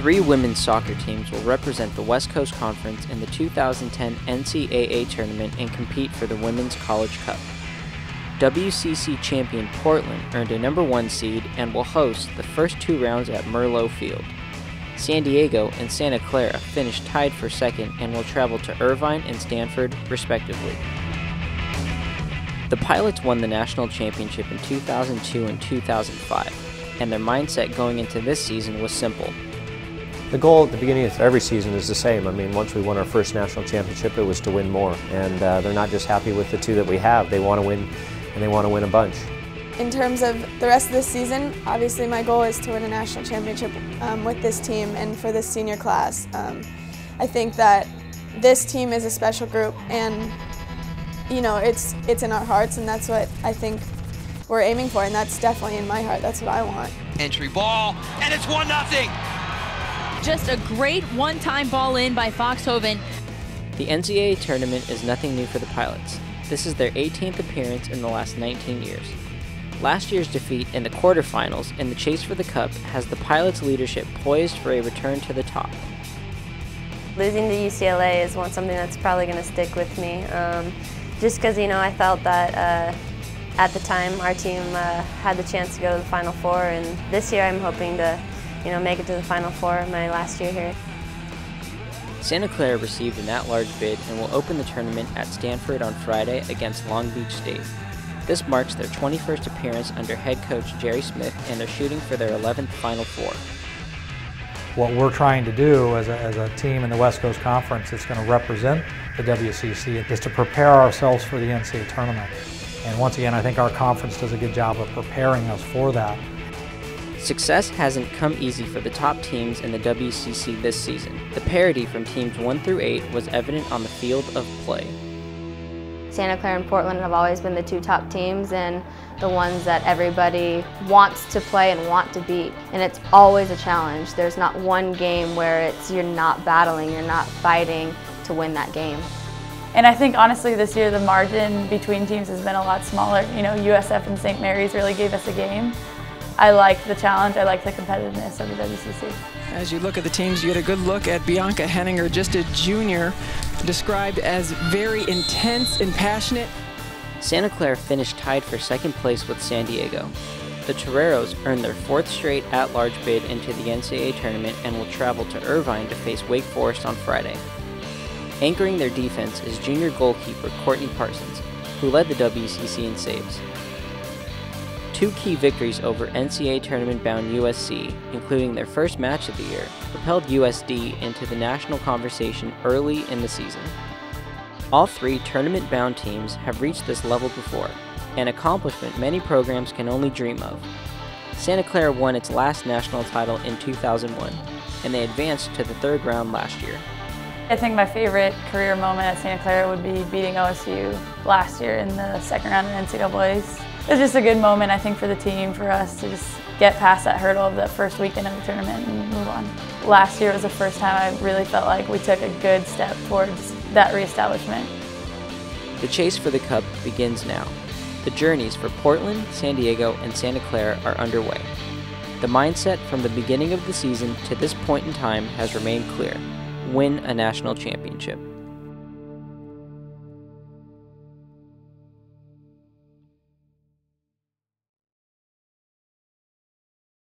3 women's soccer teams will represent the West Coast Conference in the 2010 NCAA tournament and compete for the Women's College Cup. WCC champion Portland earned a #1 seed and will host the first 2 rounds at Merlo Field. San Diego and Santa Clara finished tied for second and will travel to Irvine and Stanford, respectively. The Pilots won the national championship in 2002 and 2005, and their mindset going into this season was simple. The goal at the beginning of every season is the same. I mean, once we won our first national championship, it was to win more. And they're not just happy with the 2 that we have. They want to win, and they want to win a bunch. In terms of the rest of this season, obviously my goal is to win a national championship with this team and for this senior class. I think that this team is a special group, and you know, it's in our hearts, and that's what I think we're aiming for, and that's definitely in my heart. That's what I want. Entry ball, and it's 1-0. Just a great one-time ball in by Foxhoven. The NCAA tournament is nothing new for the Pilots. This is their 18th appearance in the last 19 years. Last year's defeat in the quarterfinals in the chase for the Cup has the Pilots' leadership poised for a return to the top. Losing to UCLA is something that's probably going to stick with me. Just because, you know, I felt that at the time our team had the chance to go to the Final Four, and this year I'm hoping to, you know, make it to the Final Four my last year here. Santa Clara received an at-large bid and will open the tournament at Stanford on Friday against Long Beach State. This marks their 21st appearance under head coach Jerry Smith, and they're shooting for their 11th Final Four. What we're trying to do as a team in the West Coast Conference that's going to represent the WCC is to prepare ourselves for the NCAA tournament. And once again, I think our conference does a good job of preparing us for that. Success hasn't come easy for the top teams in the WCC this season. The parity from teams 1 through 8 was evident on the field of play. Santa Clara and Portland have always been the 2 top teams and the ones that everybody wants to play and want to beat. And it's always a challenge. There's not one game where you're not battling, you're not fighting to win that game. And I think honestly this year the margin between teams has been a lot smaller. You know, USF and St. Mary's really gave us a game. I like the challenge, I like the competitiveness of the WCC. As you look at the teams, you get a good look at Bianca Henninger, just a junior, described as very intense and passionate. Santa Clara finished tied for second place with San Diego. The Toreros earned their 4th straight at-large bid into the NCAA tournament and will travel to Irvine to face Wake Forest on Friday. Anchoring their defense is junior goalkeeper Courtney Parsons, who led the WCC in saves. 2 key victories over NCAA tournament-bound USC, including their first match of the year, propelled USD into the national conversation early in the season. All 3 tournament-bound teams have reached this level before, an accomplishment many programs can only dream of. Santa Clara won its last national title in 2001, and they advanced to the 3rd round last year. I think my favorite career moment at Santa Clara would be beating OSU last year in the 2nd round of NCAAs. It was just a good moment, I think, for the team, for us to just get past that hurdle of that first weekend of the tournament and move on. Last year was the first time I really felt like we took a good step towards that reestablishment. The chase for the Cup begins now. The journeys for Portland, San Diego, and Santa Clara are underway. The mindset from the beginning of the season to this point in time has remained clear: win a national championship.